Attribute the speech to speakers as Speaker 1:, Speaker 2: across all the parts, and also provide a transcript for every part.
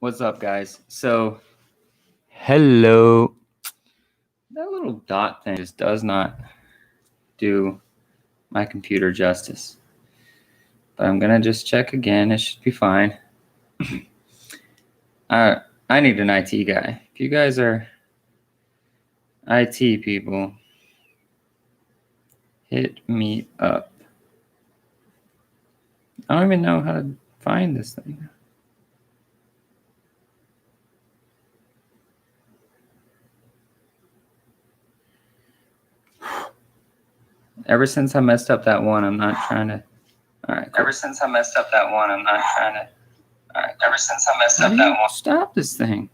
Speaker 1: What's up, guys? So
Speaker 2: Hello.
Speaker 1: that little dot thing just does not do my computer justice. But I'm gonna just check again. It should be fine. I need an IT guy. If you guys are IT people, hit me up. I don't even know how to find this thing. Ever since I messed up that one, I'm not trying to. All right. Cool.
Speaker 2: Ever since I messed up that one, I'm not trying to.
Speaker 1: All right.
Speaker 2: Ever since I messed
Speaker 1: How
Speaker 2: up
Speaker 1: do
Speaker 2: that
Speaker 1: you
Speaker 2: one.
Speaker 1: stop this thing?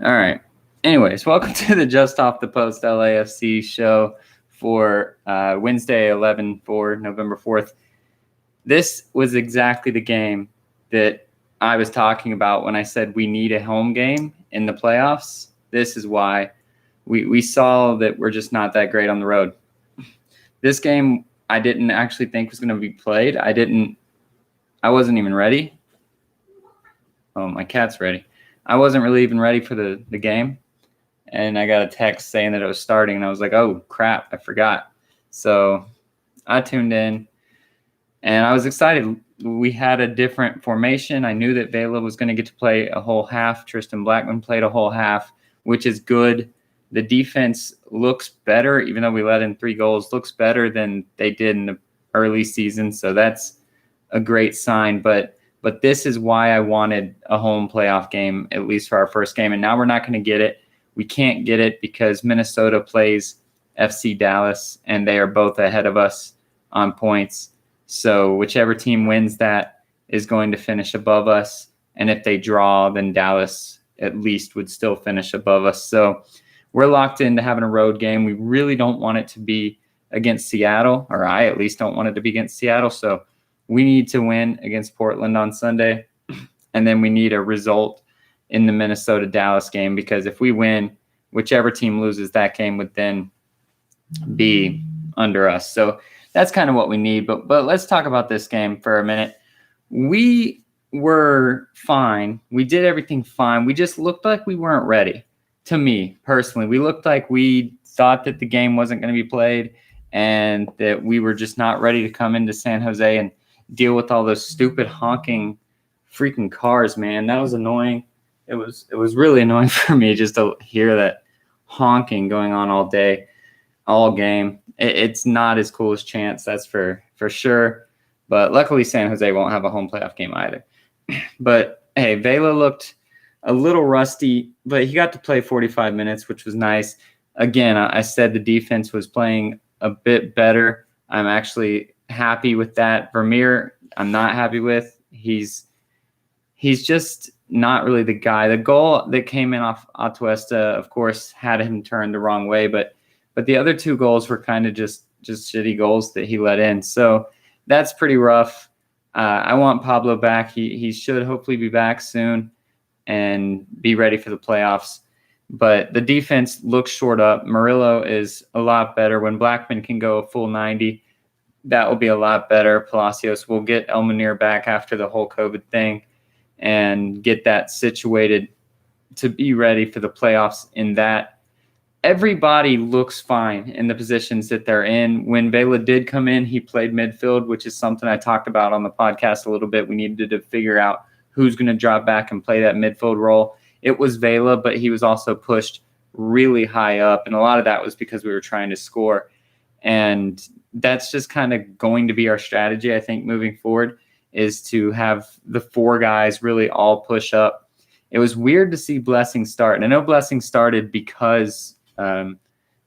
Speaker 1: All right. Anyways, welcome to the Just Off the Post LAFC show for Wednesday, 11/4, November 4th. This was exactly the game that I was talking about when I said we need a home game in the playoffs. This is why we saw that we're just not that great on the road. This game I didn't actually think was going to be played. I wasn't even ready. Oh, my cat's ready. I wasn't really even ready for the game. And I got a text saying that it was starting, and I was like, oh, crap, I forgot. So I tuned in, and I was excited. We had a different formation. I knew that Vela was going to get to play a whole half. Tristan Blackman played a whole half, which is good. The defense looks better, even though we let in 3 goals, looks better than they did in the early season. So that's a great sign. But this is why I wanted a home playoff game, at least for our first game. And now we're not going to get it. We can't get it because Minnesota plays FC Dallas, and they are both ahead of us on points. So whichever team wins that is going to finish above us. And if they draw, then Dallas at least would still finish above us. So we're locked into having a road game. We really don't want it to be against Seattle, or I at least don't want it to be against Seattle. So we need to win against Portland on Sunday, and then we need a result in the Minnesota-Dallas game, because if we win, whichever team loses that game would then be under us. So that's kind of what we need. But let's talk about this game for a minute. We were fine. We did everything fine. We just looked like we weren't ready. To me, personally, we looked like we thought that the game wasn't going to be played and that we were just not ready to come into San Jose and deal with all those stupid honking freaking cars, man. That was annoying. It was really annoying for me just to hear that honking going on all day, all game. It's not as cool as Chance, that's for sure. But luckily, San Jose won't have a home playoff game either. But hey, Vela looked a little rusty, but he got to play 45 minutes, which was nice. Again, I said the defense was playing a bit better. I'm actually happy with that. Vermeer, I'm not happy with. He's just not really the guy. The goal that came in off Atuesta, of course, had him turned the wrong way, but the other 2 goals were kind of just shitty goals that he let in. So that's pretty rough. I want Pablo back. He should hopefully be back soon and be ready for the playoffs. But the defense looks short up. Murillo is a lot better. When Blackman can go a full 90, that will be a lot better. Palacios will get El Munir back after the whole COVID thing and get that situated to be ready for the playoffs in that. Everybody looks fine in the positions that they're in. When Vela did come in, he played midfield, which is something I talked about on the podcast a little bit. We needed to figure out who's going to drop back and play that midfield role. It was Vela, but he was also pushed really high up, and a lot of that was because we were trying to score. And that's just kind of going to be our strategy, I think, moving forward, is to have the 4 guys really all push up. It was weird to see Blessing start. And I know Blessing started because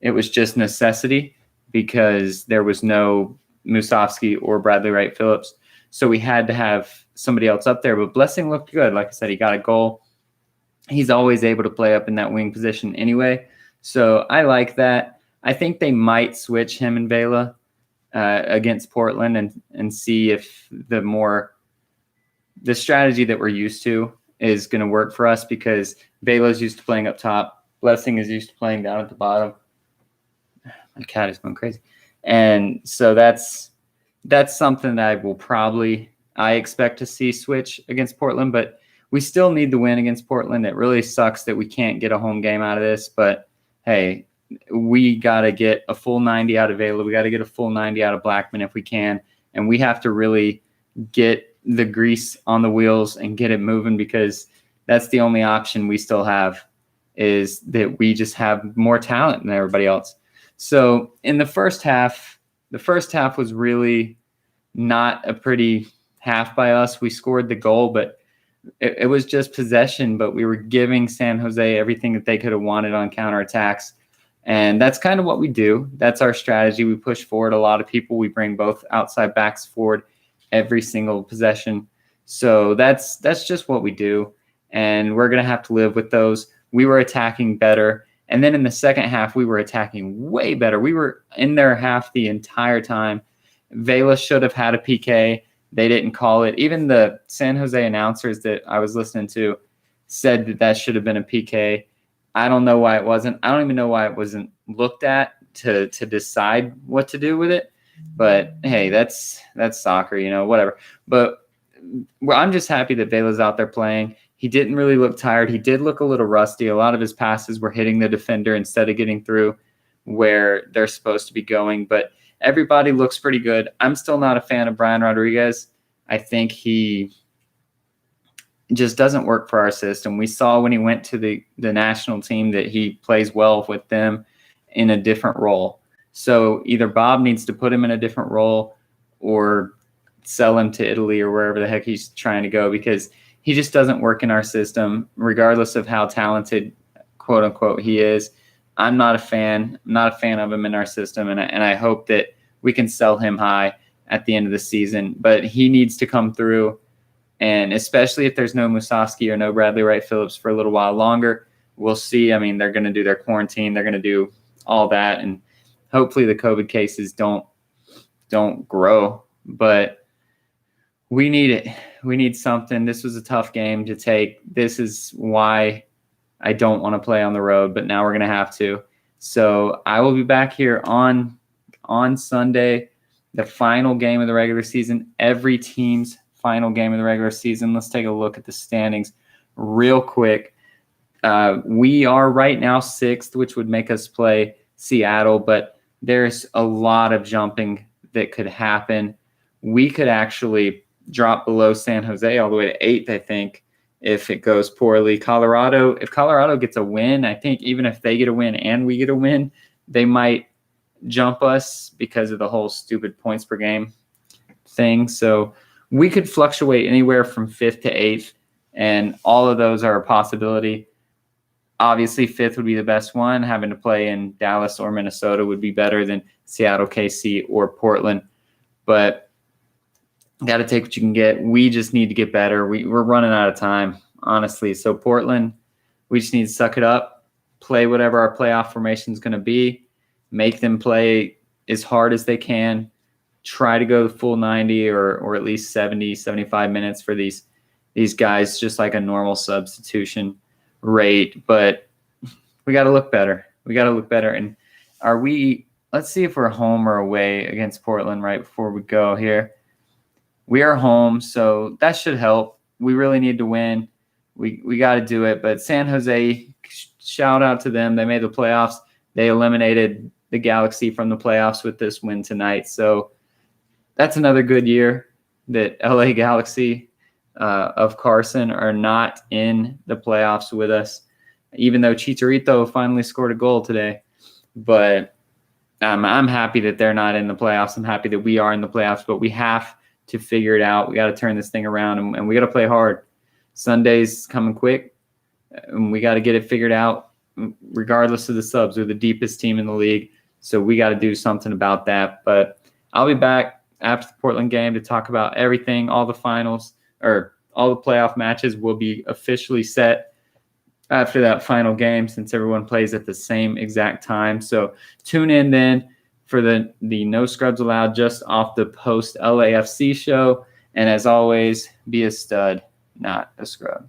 Speaker 1: it was just necessity, because there was no Musovski or Bradley Wright Phillips. So we had to have somebody else up there. But Blessing looked good. Like I said, he got a goal. He's always able to play up in that wing position anyway. So I like that. I think they might switch him and Vela against Portland and see if the strategy that we're used to is going to work for us, because Vela's used to playing up top. Blessing is used to playing down at the bottom. My cat is going crazy. And so that's something that I expect to see switch against Portland. But we still need the win against Portland. It really sucks that we can't get a home game out of this, but hey, we got to get a full 90 out of Vela. We got to get a full 90 out of Blackman if we can, and we have to really get the grease on the wheels and get it moving, because that's the only option we still have, is that we just have more talent than everybody else. So in the first half was really not a pretty half by us. We scored the goal, but it was just possession, but we were giving San Jose everything that they could have wanted on counterattacks. And that's kind of what we do. That's our strategy. We push forward a lot of people. We bring both outside backs forward every single possession. So that's just what we do. And we're going to have to live with those. We were attacking better. And then in the second half, we were attacking way better. We were in their half the entire time. Vela should have had a PK. They didn't call it. Even the San Jose announcers that I was listening to said that should have been a PK. I don't know why it wasn't. I don't even know why it wasn't looked at to decide what to do with it. But hey, that's soccer, whatever. But I'm just happy that Vela's out there playing. He didn't really look tired. He did look a little rusty. A lot of his passes were hitting the defender instead of getting through where they're supposed to be going. But everybody looks pretty good. I'm still not a fan of Brian Rodriguez. I think he just doesn't work for our system. We saw when he went to the national team that he plays well with them in a different role. So either Bob needs to put him in a different role or sell him to Italy or wherever the heck he's trying to go, because he just doesn't work in our system, regardless of how talented, quote unquote, he is. I'm not a fan. I'm not a fan of him in our system, and I hope that we can sell him high at the end of the season. But he needs to come through, and especially if there's no Musovski or no Bradley Wright Phillips for a little while longer, we'll see. I mean, they're going to do their quarantine. They're going to do all that, and hopefully the COVID cases don't grow. But we need it. We need something. This was a tough game to take. This is why I don't want to play on the road, but now we're going to have to. So I will be back here on Sunday, the final game of the regular season, every team's final game of the regular season. Let's take a look at the standings real quick. We are right now 6th, which would make us play Seattle, but there's a lot of jumping that could happen. We could actually drop below San Jose all the way to 8th, I think, if it goes poorly. If Colorado gets a win, I think even if they get a win and we get a win, they might jump us because of the whole stupid points per game thing. So we could fluctuate anywhere from 5th to 8th, and all of those are a possibility. Obviously, 5th would be the best one. Having to play in Dallas or Minnesota would be better than Seattle, KC, or Portland. But got to take what you can get. We just need to get better. We're running out of time, honestly. So Portland, we just need to suck it up, play whatever our playoff formation is going to be, make them play as hard as they can, try to go the full 90 or at least 70, 75 minutes for these guys, just like a normal substitution rate. But we got to look better. And let's see if we're home or away against Portland right before we go here. We are home, so that should help. We really need to win. We got to do it. But San Jose, shout out to them. They made the playoffs. They eliminated the Galaxy from the playoffs with this win tonight. So that's another good year that LA Galaxy of Carson are not in the playoffs with us, even though Chicharito finally scored a goal today. But I'm happy that they're not in the playoffs. I'm happy that we are in the playoffs, but we have to figure it out. We got to turn this thing around, and we got to play hard. Sunday's coming quick, and we got to get it figured out regardless of the subs. We're the deepest team in the league, so we got to do something about that. But I'll be back after the Portland game to talk about everything. All the finals or all the playoff matches will be officially set after that final game, since everyone plays at the same exact time. So tune in then for the No Scrubs Allowed just off the post LAFC show. And as always, be a stud, not a scrub.